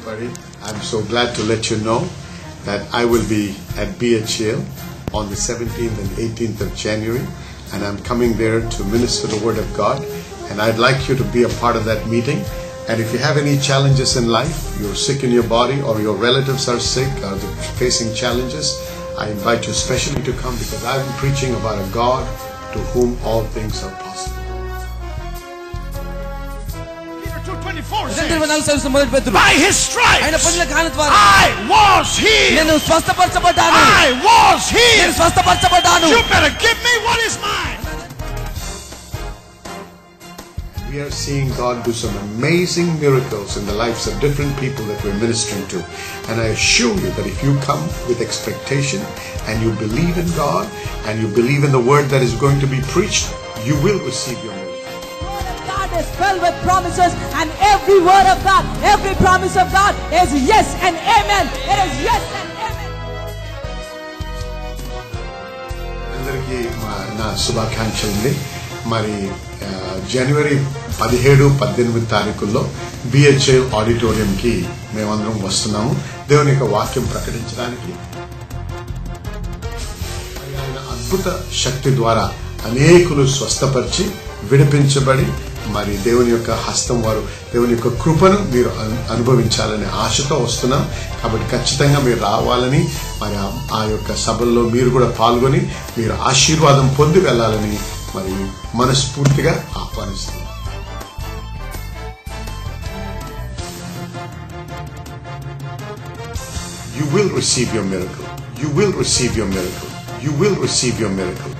everybody. I'm so glad to let you know that I will be at BHL on the 17th and 18th of January, and I'm coming there to minister the Word of God, and I'd like you to be a part of that meeting. And if you have any challenges in life, you're sick in your body or your relatives are sick or facing challenges, I invite you especially to come, because I'm preaching about a God to whom all things are possible. By His stripes, I was healed. I was healed. You better give me what is mine. We are seeing God do some amazing miracles in the lives of different people that we're ministering to. And I assure you that if you come with expectation and you believe in God and you believe in the word that is going to be preached, you will receive your miracle. Is filled with promises, and every word of God, every promise of God is yes and amen. It is yes and amen. అందరికీ నా శుభాకాంక్షలు. మరి జనవరి 17-18 తారీఖుల్లో BHEL ఆడిటోరియంకి మేమందరం వస్తున్నాము దేవుని యొక్క వాక్యం ప్రకటించడానికి. ఆయన అద్భుత శక్తి ద్వారా అనేకులు స్వస్థపరిచి విడిపించబడి మరి దేవుని యొక్క హస్తం వారు దేవుని యొక్క కృపను మీరు అనుభవించాలనే ఆశతో వస్తున్నాం. కాబట్టి ఖచ్చితంగా మీరు రావాలని, మరి ఆ యొక్క సభల్లో మీరు కూడా పాల్గొని మీరు ఆశీర్వాదం పొంది వెళ్ళాలని మరి మనస్ఫూర్తిగా ఆహ్వానిస్తున్నాం. You will receive your miracle. You will receive your miracle. You will receive your miracle.